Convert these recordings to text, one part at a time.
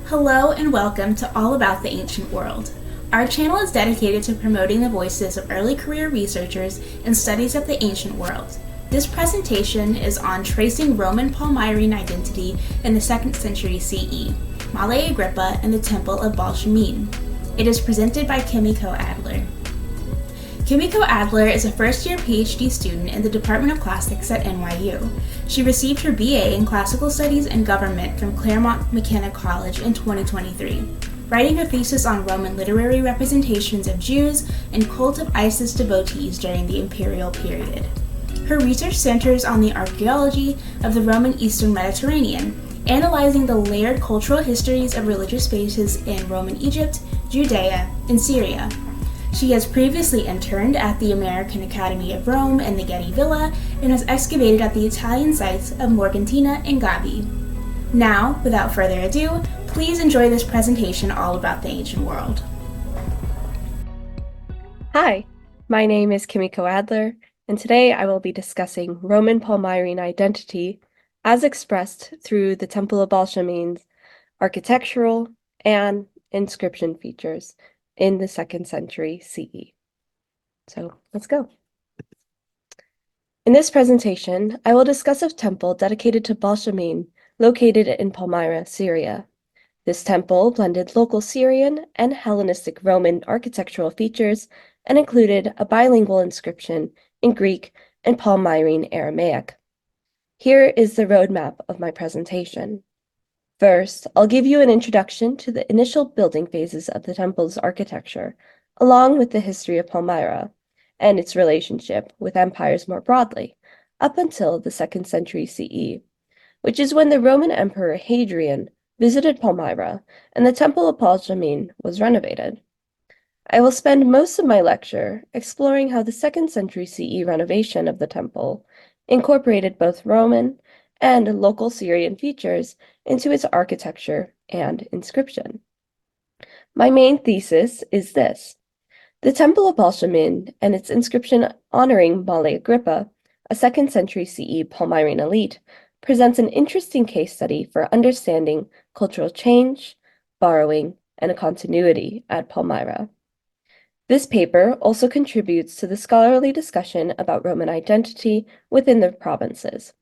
Hello and welcome to All About the Ancient World. Our channel is dedicated to promoting the voices of early career researchers in studies of the ancient world. This presentation is on tracing Roman-Palmyrene identity in the 2nd century CE, Male Agrippa and the Temple of Baalshamin. It is presented by Kimiko Adler. Kimiko Adler is a first-year PhD student in the Department of Classics at NYU. She received her BA in Classical Studies and Government from Claremont McKenna College in 2023, writing her thesis on Roman literary representations of Jews and cult of Isis devotees during the imperial period. Her research centers on the archaeology of the Roman Eastern Mediterranean, analyzing the layered cultural histories of religious spaces in Roman Egypt, Judea, and Syria. She has previously interned at the American Academy of Rome and the Getty Villa and has excavated at the Italian sites of Morgantina and Gabi. Now, without further ado, please enjoy this presentation all about the ancient world. Hi, my name is Kimiko Adler, and today I will be discussing Roman-Palmyrene identity as expressed through the Temple of Baalshamin's architectural and inscription features in the 2nd century CE. So let's go. In this presentation, I will discuss a temple dedicated to Baalshamin located in Palmyra, Syria. This temple blended local Syrian and Hellenistic Roman architectural features and included a bilingual inscription in Greek and Palmyrene Aramaic. Here is the roadmap of my presentation. First, I'll give you an introduction to the initial building phases of the temple's architecture, along with the history of Palmyra and its relationship with empires more broadly, up until the 2nd century CE, which is when the Roman Emperor Hadrian visited Palmyra and the Temple of Baalshamin was renovated. I will spend most of my lecture exploring how the 2nd century CE renovation of the temple incorporated both Roman and local Syrian features into its architecture and inscription. My main thesis is this: the Temple of Baalshamin and its inscription honoring Male Agrippa, a 2nd century CE Palmyrene elite, presents an interesting case study for understanding cultural change, borrowing, and a continuity at Palmyra. This paper also contributes to the scholarly discussion about Roman identity within the provinces.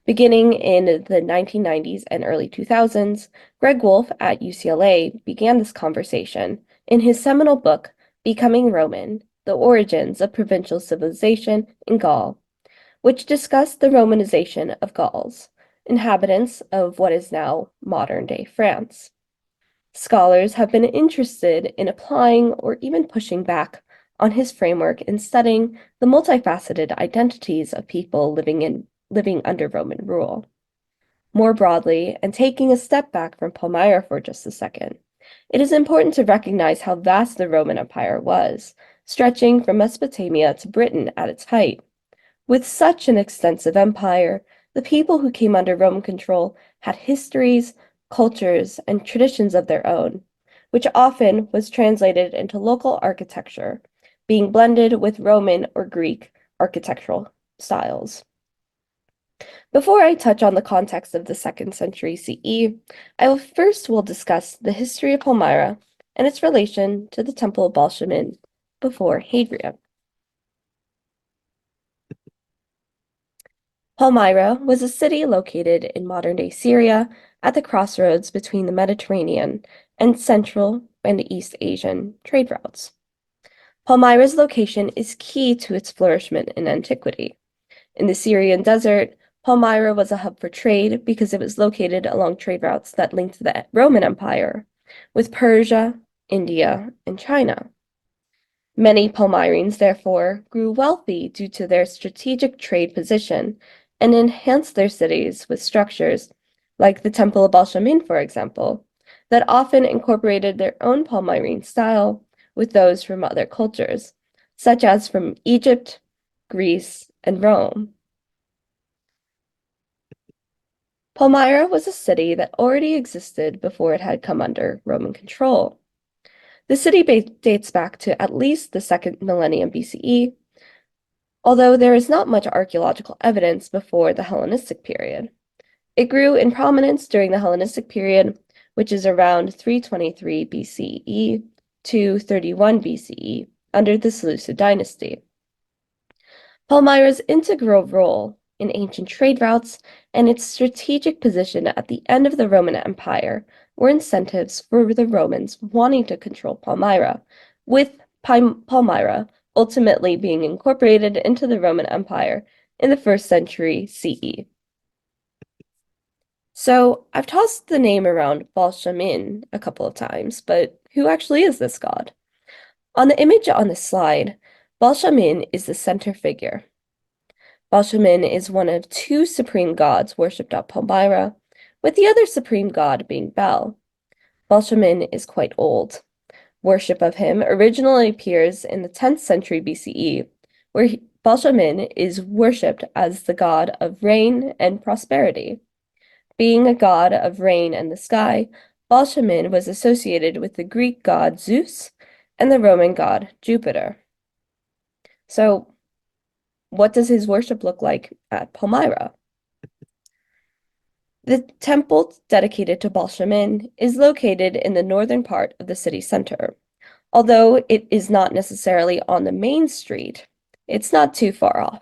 Beginning in the 1990s and early 2000s, Greg Wolf at UCLA began this conversation in his seminal book, Becoming Roman: The Origins of Provincial Civilization in Gaul, which discussed the Romanization of Gauls, inhabitants of what is now modern-day France. Scholars have been interested in applying or even pushing back on his framework in studying the multifaceted identities of people living under Roman rule. More broadly, and taking a step back from Palmyra for just a second, it is important to recognize how vast the Roman Empire was, stretching from Mesopotamia to Britain at its height. With such an extensive empire, the people who came under Roman control had histories, cultures, and traditions of their own, which often was translated into local architecture, being blended with Roman or Greek architectural styles. Before I touch on the context of the 2nd century CE, I will discuss the history of Palmyra and its relation to the Temple of Baalshamin before Hadrian. Palmyra was a city located in modern-day Syria at the crossroads between the Mediterranean and Central and East Asian trade routes. Palmyra's location is key to its flourishment in antiquity. In the Syrian desert, Palmyra was a hub for trade because it was located along trade routes that linked the Roman Empire with Persia, India, and China. Many Palmyrenes, therefore, grew wealthy due to their strategic trade position and enhanced their cities with structures, like the Temple of Baalshamin, for example, that often incorporated their own Palmyrene style with those from other cultures, such as from Egypt, Greece, and Rome. Palmyra was a city that already existed before it had come under Roman control. The city dates back to at least the 2nd millennium BCE, although there is not much archaeological evidence before the Hellenistic period. It grew in prominence during the Hellenistic period which is around 323 BCE to 31 BCE under the Seleucid dynasty. Palmyra's integral role in ancient trade routes and its strategic position at the end of the Roman Empire were incentives for the Romans wanting to control Palmyra, with Palmyra ultimately being incorporated into the Roman Empire in the 1st century CE. So I've tossed the name around Baalshamin a couple of times, but who actually is this god? On the image on the slide, Baalshamin is the center figure. Baalshamin is one of 2 supreme gods worshipped at Palmyra, with the other supreme god being Baal. Baalshamin is quite old. Worship of him originally appears in the 10th century BCE, where Baalshamin is worshipped as the god of rain and prosperity. Being a god of rain and the sky, Baalshamin was associated with the Greek god Zeus and the Roman god Jupiter. So, what does his worship look like at Palmyra? The temple dedicated to Baalshamin is located in the northern part of the city center. Although it is not necessarily on the main street, it's not too far off.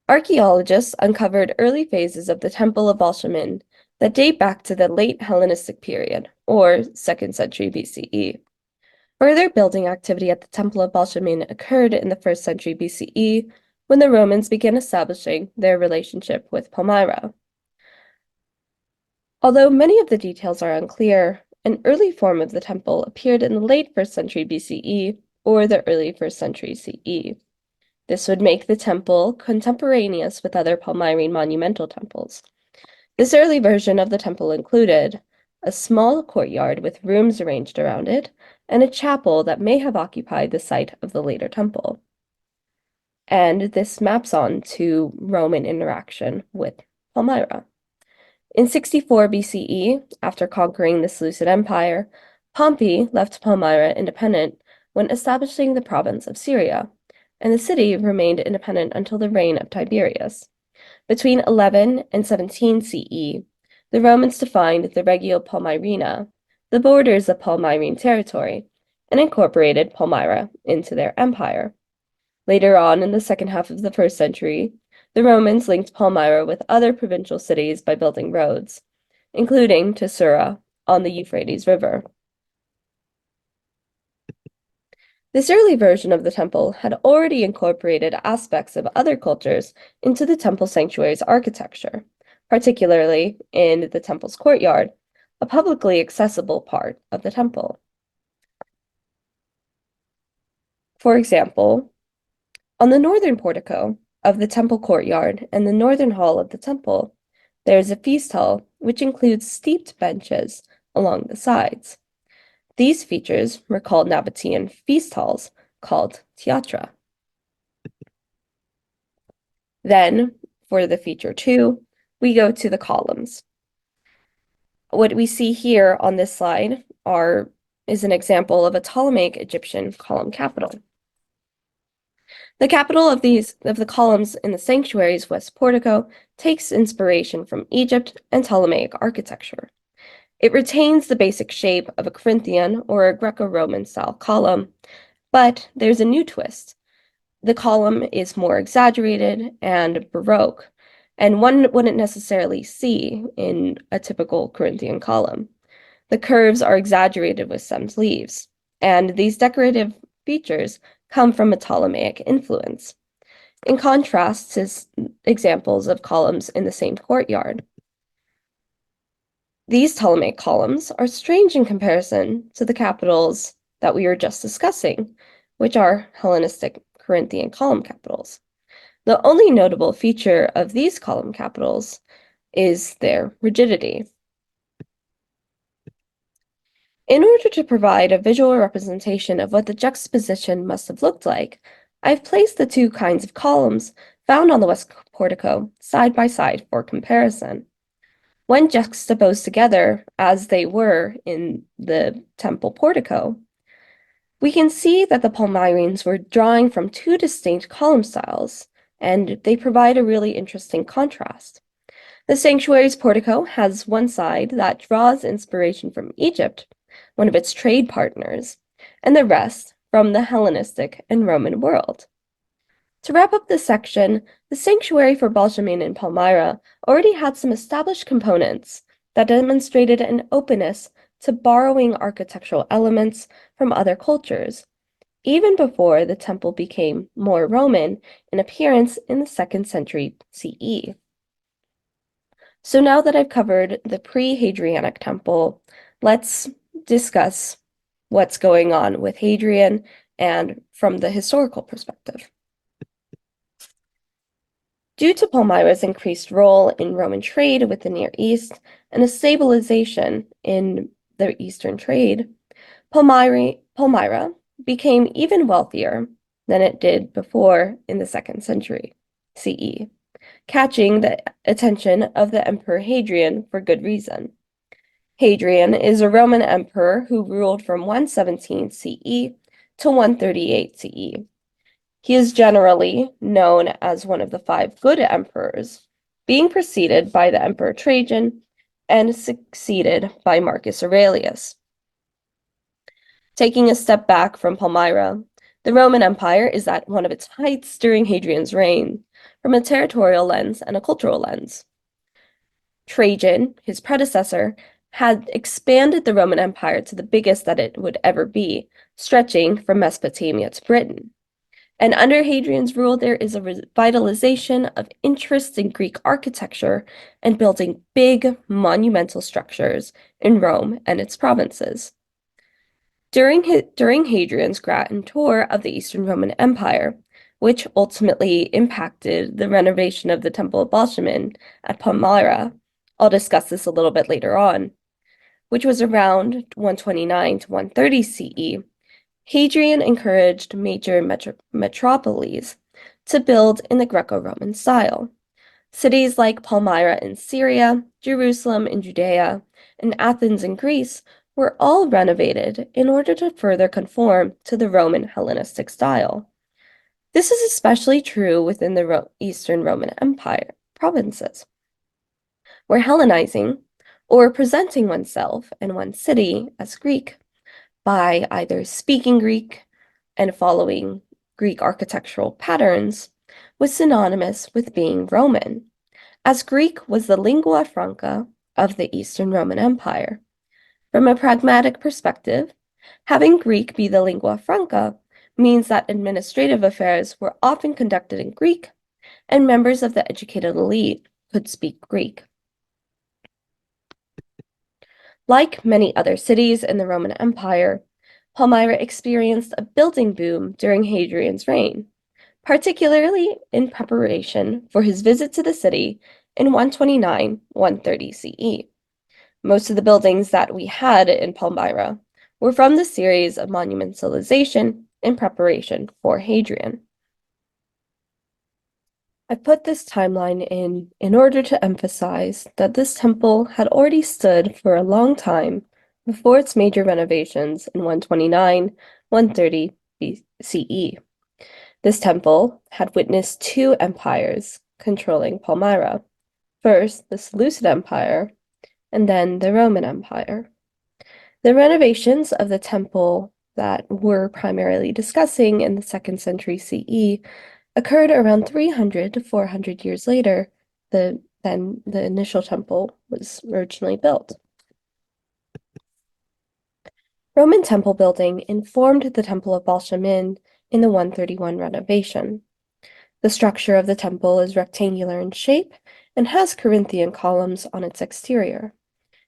Archaeologists uncovered early phases of the Temple of Baalshamin that date back to the late Hellenistic period, or 2nd century BCE. Further building activity at the Temple of Baalshamin occurred in the 1st century BCE when the Romans began establishing their relationship with Palmyra. Although many of the details are unclear, an early form of the temple appeared in the late 1st century BCE or the early 1st century CE. This would make the temple contemporaneous with other Palmyrene monumental temples. This early version of the temple included a small courtyard with rooms arranged around it, and a chapel that may have occupied the site of the later temple. And this maps on to Roman interaction with Palmyra. In 64 BCE, after conquering the Seleucid Empire, Pompey left Palmyra independent when establishing the province of Syria, and the city remained independent until the reign of Tiberius. Between 11 and 17 CE, the Romans defined the Regio Palmyrena, the borders of Palmyrene territory, and incorporated Palmyra into their empire. Later on, in the second half of the 1st century, the Romans linked Palmyra with other provincial cities by building roads, including to Sura on the Euphrates River. This early version of the temple had already incorporated aspects of other cultures into the temple sanctuary's architecture, particularly in the temple's courtyard, a publicly accessible part of the temple. For example, on the northern portico of the temple courtyard and the northern hall of the temple, there is a feast hall which includes steeped benches along the sides. These features were called Nabatean feast halls, called theatra. Then, for the feature 2, we go to the columns. What we see here on this slide is an example of a Ptolemaic Egyptian column capital. The capital of the columns in the sanctuary's west portico takes inspiration from Egypt and Ptolemaic architecture. It retains the basic shape of a Corinthian or a Greco-Roman style column, but there's a new twist. The column is more exaggerated and Baroque, and one wouldn't necessarily see in a typical Corinthian column. The curves are exaggerated with stemmed leaves, and these decorative features come from a Ptolemaic influence, in contrast to examples of columns in the same courtyard. These Ptolemaic columns are strange in comparison to the capitals that we were just discussing, which are Hellenistic Corinthian column capitals. The only notable feature of these column capitals is their rigidity. In order to provide a visual representation of what the juxtaposition must have looked like, I've placed the 2 kinds of columns found on the west portico side by side for comparison. When juxtaposed together, as they were in the temple portico, we can see that the Palmyrenes were drawing from 2 distinct column styles, and they provide a really interesting contrast. The sanctuary's portico has one side that draws inspiration from Egypt, one of its trade partners, and the rest from the Hellenistic and Roman world. To wrap up this section, the sanctuary for Baalshamin in Palmyra already had some established components that demonstrated an openness to borrowing architectural elements from other cultures, even before the temple became more Roman in appearance in the 2nd century CE. So now that I've covered the pre-Hadrianic temple, let's discuss what's going on with Hadrian and from the historical perspective. Due to Palmyra's increased role in Roman trade with the Near East and a stabilization in the Eastern trade, Palmyra became even wealthier than it did before in the 2nd century CE, catching the attention of the Emperor Hadrian for good reason. Hadrian is a Roman emperor who ruled from 117 CE to 138 CE. He is generally known as one of the 5 good emperors, being preceded by the Emperor Trajan and succeeded by Marcus Aurelius. Taking a step back from Palmyra, the Roman Empire is at one of its heights during Hadrian's reign, from a territorial lens and a cultural lens. Trajan, his predecessor, had expanded the Roman Empire to the biggest that it would ever be, stretching from Mesopotamia to Britain. And under Hadrian's rule, there is a revitalization of interest in Greek architecture and building big, monumental structures in Rome and its provinces. During Hadrian's grand tour of the Eastern Roman Empire, which ultimately impacted the renovation of the Temple of Baalshamin at Palmyra, I'll discuss this a little bit later on, which was around 129 to 130 CE, Hadrian encouraged major metropolises to build in the Greco-Roman style. Cities like Palmyra in Syria, Jerusalem in Judea, and Athens in Greece were all renovated in order to further conform to the Roman Hellenistic style. This is especially true within the Eastern Roman Empire provinces, where Hellenizing, or presenting oneself and one's city as Greek, by either speaking Greek and following Greek architectural patterns, was synonymous with being Roman, as Greek was the lingua franca of the Eastern Roman Empire. From a pragmatic perspective, having Greek be the lingua franca means that administrative affairs were often conducted in Greek, and members of the educated elite could speak Greek. Like many other cities in the Roman Empire, Palmyra experienced a building boom during Hadrian's reign, particularly in preparation for his visit to the city in 129-130 CE. Most of the buildings that we had in Palmyra were from the series of monumentalization in preparation for Hadrian. I put this timeline in order to emphasize that this temple had already stood for a long time before its major renovations in 129-130 CE. This temple had witnessed 2 empires controlling Palmyra. First, the Seleucid Empire, and then the Roman Empire. The renovations of the temple that we're primarily discussing in the 2nd century CE occurred around 300 to 400 years later than the initial temple was originally built. Roman temple building informed the Temple of Baalshamin in the 131 renovation. The structure of the temple is rectangular in shape and has Corinthian columns on its exterior.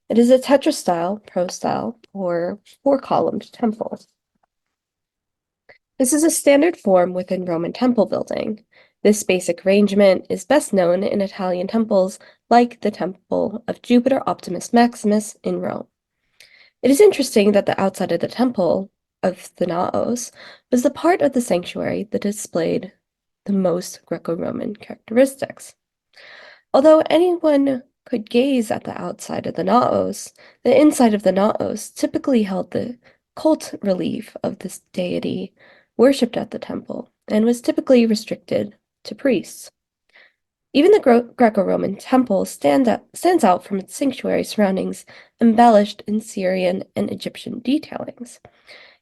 It is a tetrastyle, prostyle, or 4-columned temple. This is a standard form within Roman temple building. This basic arrangement is best known in Italian temples like the Temple of Jupiter Optimus Maximus in Rome. It is interesting that the outside of the temple of the Naos was the part of the sanctuary that displayed the most Greco-Roman characteristics. Although anyone could gaze at the outside of the Naos, the inside of the Naos typically held the cult relief of this deity worshipped at the temple and was typically restricted to priests. Even the Greco-Roman temple stands out from its sanctuary surroundings, embellished in Syrian and Egyptian detailings.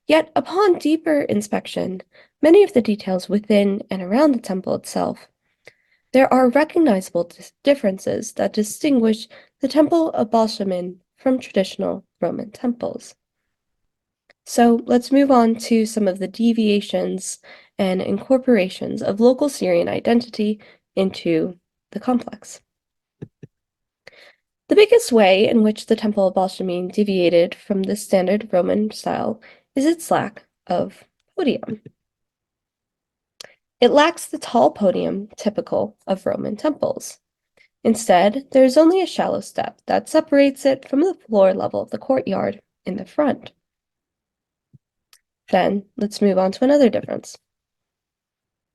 Yet, upon deeper inspection, many of the details within and around the temple itself, there are recognizable differences that distinguish the Temple of Baalshamin from traditional Roman temples. So let's move on to some of the deviations and incorporations of local Syrian identity into the complex. The biggest way in which the Temple of Baalshamin deviated from the standard Roman style is its lack of podium. It lacks the tall podium typical of Roman temples. Instead, there is only a shallow step that separates it from the floor level of the courtyard in the front. Then, let's move on to another difference.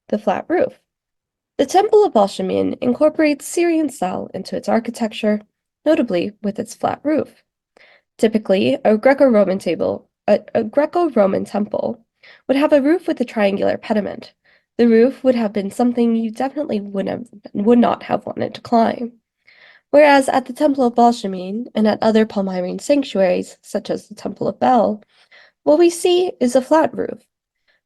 The flat roof. The Temple of Baalshamin incorporates Syrian style into its architecture, notably with its flat roof. Typically, a Greco-Roman temple would have a roof with a triangular pediment. The roof would have been something you definitely would not have wanted to climb. Whereas at the Temple of Baalshamin and at other Palmyrene sanctuaries, such as the Temple of Bel, what we see is a flat roof.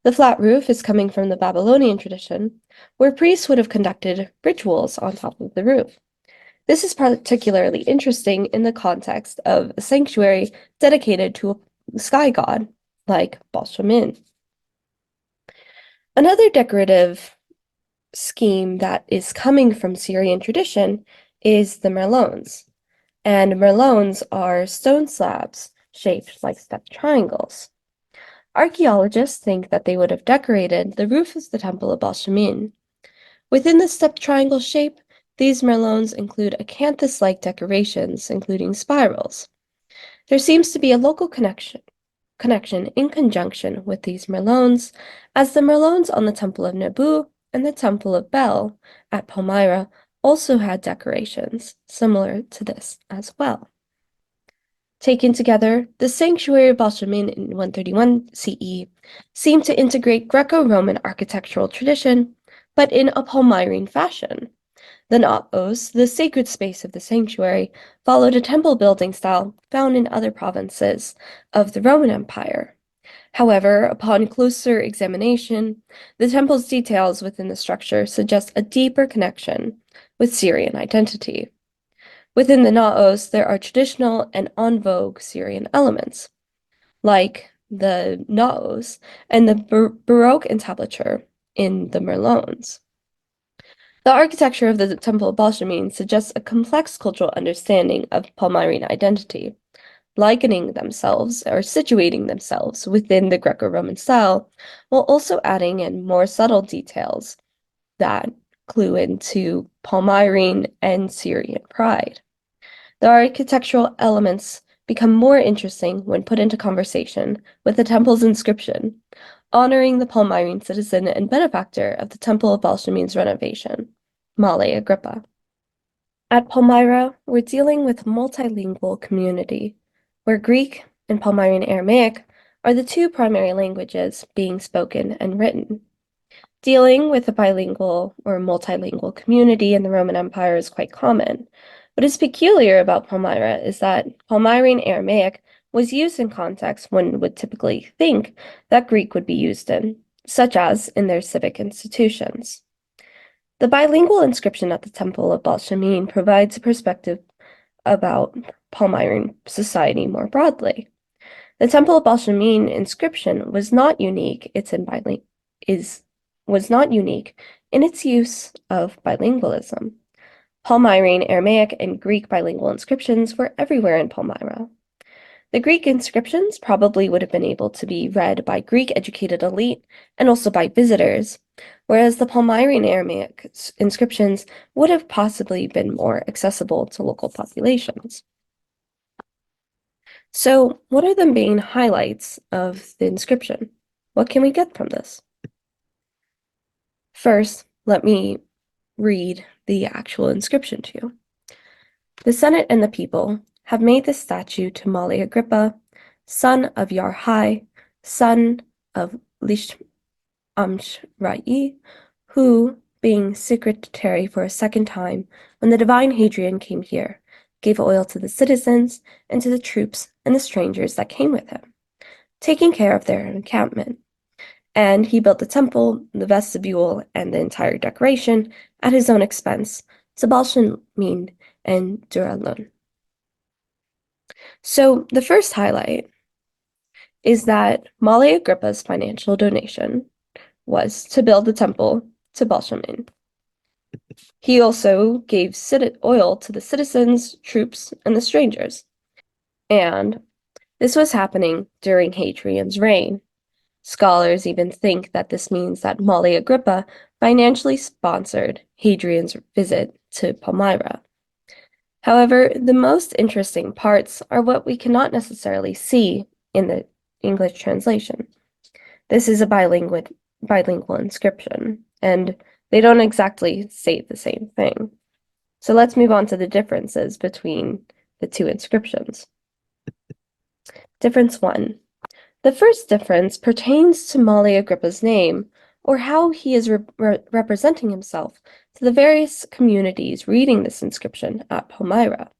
The flat roof is coming from the Babylonian tradition, where priests would have conducted rituals on top of the roof. This is particularly interesting in the context of a sanctuary dedicated to a sky god, like Baalshamin. Another decorative scheme that is coming from Syrian tradition is the merlons. And merlons are stone slabs shaped like stepped triangles. Archaeologists think that they would have decorated the roof of the Temple of Baalshamin. Within the stepped triangle shape, these merlons include acanthus-like decorations, including spirals. There seems to be a local connection in conjunction with these merlons, as the merlons on the Temple of Nebu and the Temple of Bel at Palmyra also had decorations similar to this as well. Taken together, the sanctuary of Baalshamin in 131 CE seemed to integrate Greco-Roman architectural tradition, but in a Palmyrene fashion. The Naos, the sacred space of the sanctuary, followed a temple building style found in other provinces of the Roman Empire. However, upon closer examination, the temple's details within the structure suggest a deeper connection with Syrian identity. Within the Naos, there are traditional and en vogue Syrian elements, like the Naos and the Baroque entablature in the merlons. The architecture of the Temple of Baalshamin suggests a complex cultural understanding of Palmyrene identity, likening themselves or situating themselves within the Greco-Roman style, while also adding in more subtle details that clue into Palmyrene and Syrian pride. The architectural elements become more interesting when put into conversation with the temple's inscription, honoring the Palmyrene citizen and benefactor of the Temple of Baalshamin's renovation, Male Agrippa. At Palmyra, we're dealing with a multilingual community, where Greek and Palmyrene Aramaic are the two primary languages being spoken and written. Dealing with a bilingual or multilingual community in the Roman Empire is quite common. What is peculiar about Palmyra is that Palmyrene Aramaic was used in contexts one would typically think that Greek would be used in, such as in their civic institutions. The bilingual inscription at the Temple of Baalshamin provides a perspective about Palmyrene society more broadly. The Temple of Baalshamin inscription was not unique in its use of bilingualism. Palmyrene Aramaic and Greek bilingual inscriptions were everywhere in Palmyra. The Greek inscriptions probably would have been able to be read by Greek-educated elite and also by visitors, whereas the Palmyrene Aramaic inscriptions would have possibly been more accessible to local populations. So, what are the main highlights of the inscription? What can we get from this? First, let me read the actual inscription to you. The Senate and the people have made this statue to Male Agrippa, son of Yarhai, son of Lishmrai, who, being secretary for a second time when the divine Hadrian came here, gave oil to the citizens and to the troops and the strangers that came with him, taking care of their encampment. And he built the temple, the vestibule, and the entire decoration at his own expense to Baalshamin and Duralun. So the first highlight is that Male Agrippa's financial donation was to build the temple to Baalshamin. He also gave oil to the citizens, troops, and the strangers. And this was happening during Hadrian's reign. Scholars even think that this means that Male Agrippa financially sponsored Hadrian's visit to Palmyra. However, the most interesting parts are what we cannot necessarily see in the English translation. This is a bilingual inscription, and they don't exactly say the same thing. So let's move on to the differences between the two inscriptions. Difference 1. The first difference pertains to Male Agrippa's name, or how he is representing himself to the various communities reading this inscription at Palmyra.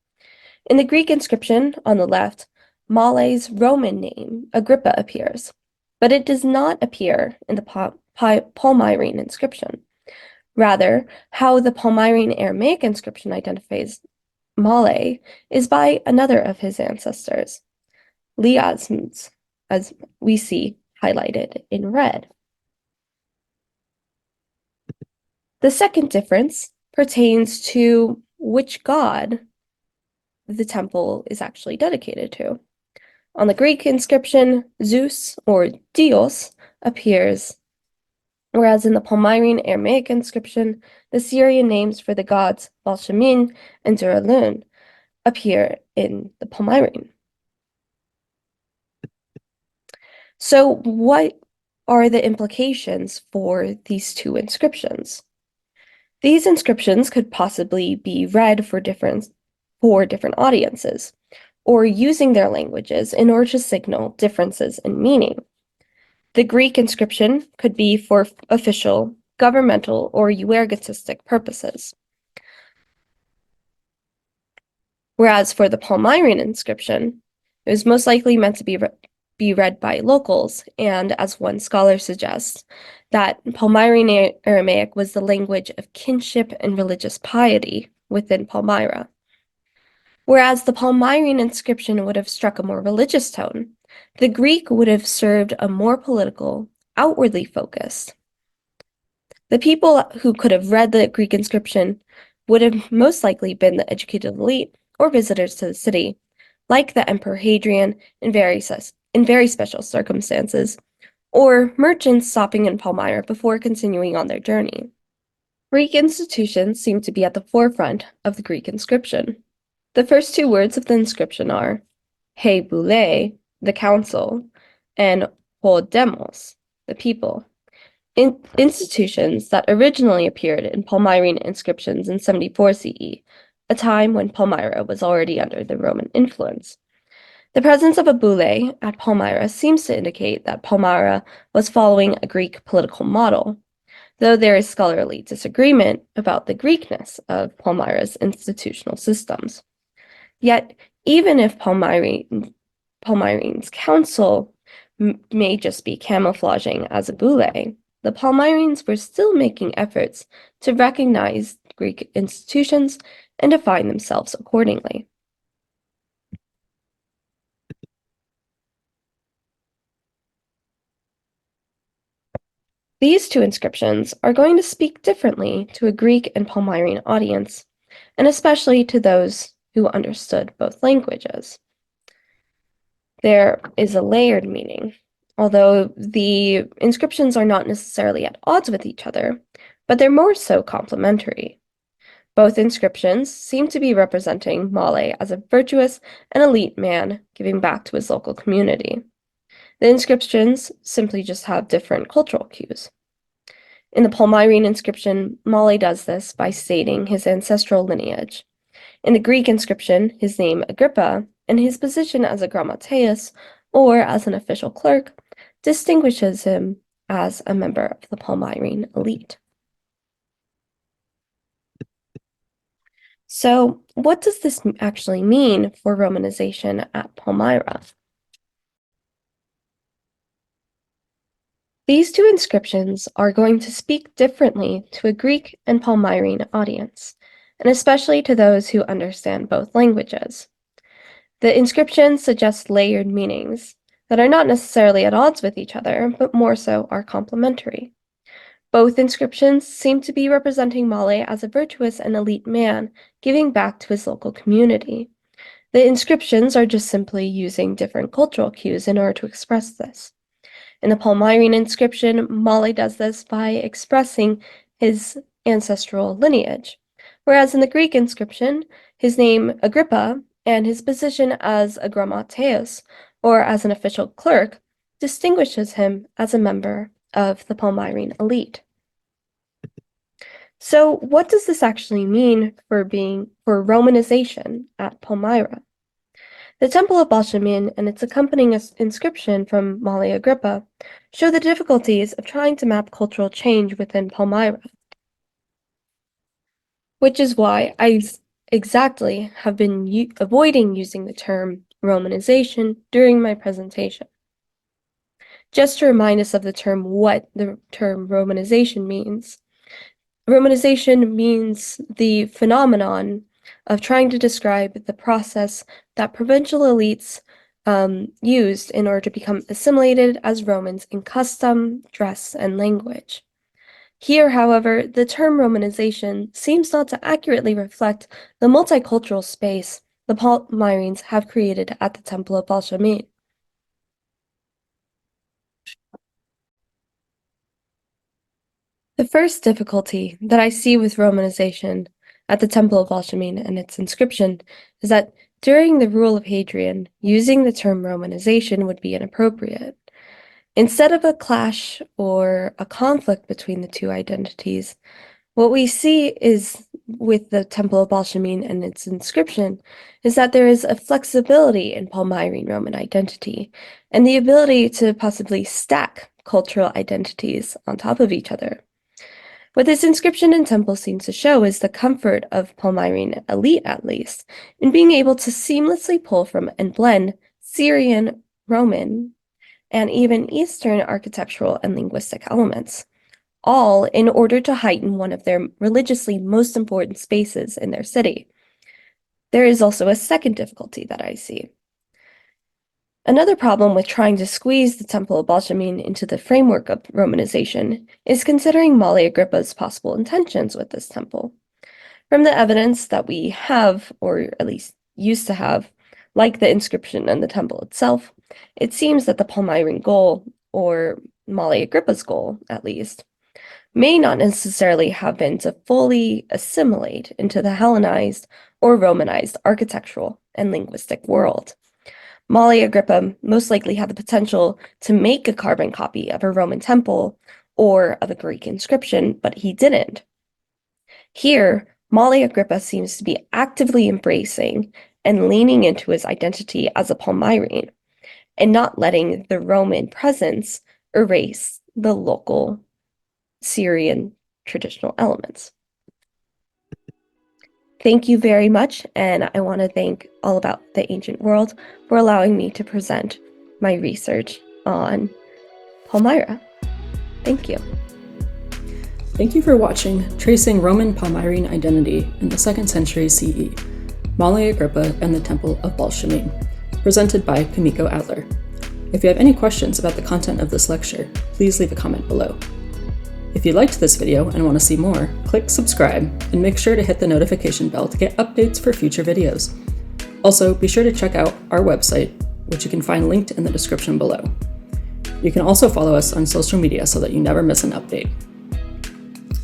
In the Greek inscription on the left, Male's Roman name, Agrippa, appears, but it does not appear in the Palmyrene inscription. Rather, how the Palmyrene Aramaic inscription identifies Male is by another of his ancestors, Liasms, as we see highlighted in red. The second difference pertains to which god the temple is actually dedicated to. On the Greek inscription, Zeus, or Dios, appears, whereas in the Palmyrene Aramaic inscription, the Syrian names for the gods Baalshamin and Duralun appear in the Palmyrene. So what are the implications for these two inscriptions? These inscriptions could possibly be read for different audiences, or using their languages in order to signal differences in meaning. The Greek inscription could be for official, governmental, or euergetistic purposes. Whereas for the Palmyrene inscription, it was most likely meant to be read by locals, and as one scholar suggests, that Palmyrene Aramaic was the language of kinship and religious piety within Palmyra. Whereas the Palmyrene inscription would have struck a more religious tone, the Greek would have served a more political, outwardly focused. The people who could have read the Greek inscription would have most likely been the educated elite or visitors to the city, like the Emperor Hadrian in very special circumstances, or merchants stopping in Palmyra before continuing on their journey. Greek institutions seem to be at the forefront of the Greek inscription. The first two words of the inscription are he boule, the council, and ho demos, the people. Institutions that originally appeared in Palmyrene inscriptions in 74 CE, a time when Palmyra was already under the Roman influence. The presence of a boule at Palmyra seems to indicate that Palmyra was following a Greek political model, though there is scholarly disagreement about the Greekness of Palmyra's institutional systems. Yet, even if Palmyrene's council may just be camouflaging as a boule, the Palmyrenes were still making efforts to recognize Greek institutions and define themselves accordingly. These two inscriptions are going to speak differently to a Greek and Palmyrene audience, and especially to those who understood both languages. There is a layered meaning, although the inscriptions are not necessarily at odds with each other, but they're more so complementary. Both inscriptions seem to be representing Male as a virtuous and elite man giving back to his local community. The inscriptions simply just have different cultural cues. In the Palmyrene inscription, Male does this by stating his ancestral lineage. In the Greek inscription, his name Agrippa and his position as a grammateus, or as an official clerk, distinguishes him as a member of the Palmyrene elite. So, what does this actually mean for Romanization at Palmyra? These two inscriptions are going to speak differently to a Greek and Palmyrene audience, and especially to those who understand both languages. The inscriptions suggest layered meanings that are not necessarily at odds with each other, but more so are complementary. Both inscriptions seem to be representing Male as a virtuous and elite man, giving back to his local community. The inscriptions are just simply using different cultural cues in order to express this. In the Palmyrene inscription, Male does this by expressing his ancestral lineage, whereas in the Greek inscription, his name Agrippa and his position as a grammateus, or as an official clerk, distinguishes him as a member of the Palmyrene elite. So what does this actually mean for Romanization at Palmyra? The Temple of Baalshamin and its accompanying inscription from Male Agrippa show the difficulties of trying to map cultural change within Palmyra, which is why I exactly have been avoiding using the term Romanization during my presentation. Just to remind us of what the term Romanization means. Romanization means the phenomenon of trying to describe the process that provincial elites used in order to become assimilated as Romans in custom, dress, and language. Here, however, the term Romanization seems not to accurately reflect the multicultural space the Palmyrenes have created at the Temple of Baalshamin. The first difficulty that I see with Romanization at the Temple of Baalshamin and its inscription is that during the rule of Hadrian, using the term Romanization would be inappropriate. Instead of a clash or a conflict between the two identities, what we see is with the Temple of Baalshamin and its inscription is that there is a flexibility in Palmyrene Roman identity and the ability to possibly stack cultural identities on top of each other. What this inscription and temple seems to show is the comfort of Palmyrene elite, at least, in being able to seamlessly pull from and blend Syrian, Roman, and even Eastern architectural and linguistic elements, all in order to heighten one of their religiously most important spaces in their city. There is also a second difficulty that I see. Another problem with trying to squeeze the Temple of Baalshamin into the framework of Romanization is considering Male Agrippa's possible intentions with this temple. From the evidence that we have, or at least used to have, like the inscription and the temple itself, it seems that the Palmyrene goal, or Male Agrippa's goal at least, may not necessarily have been to fully assimilate into the Hellenized or Romanized architectural and linguistic world. Male Agrippa most likely had the potential to make a carbon copy of a Roman temple or of a Greek inscription, but he didn't. Here, Male Agrippa seems to be actively embracing and leaning into his identity as a Palmyrene, and not letting the Roman presence erase the local Syrian traditional elements. Thank you very much, and I want to thank All About the Ancient World for allowing me to present my research on Palmyra. Thank you. Thank you for watching Tracing Roman-Palmyrene Identity in the 2nd Century CE, Male Agrippa and the Temple of Baalshamin, presented by Kimiko Adler. If you have any questions about the content of this lecture, please leave a comment below. If you liked this video and want to see more, click subscribe and make sure to hit the notification bell to get updates for future videos. Also, be sure to check out our website, which you can find linked in the description below. You can also follow us on social media so that you never miss an update.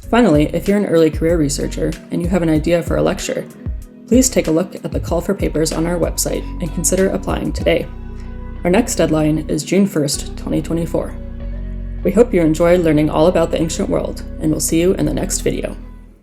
Finally, if you're an early career researcher and you have an idea for a lecture, please take a look at the call for papers on our website and consider applying today. Our next deadline is June 1st, 2024. We hope you enjoyed learning all about the ancient world, and we'll see you in the next video.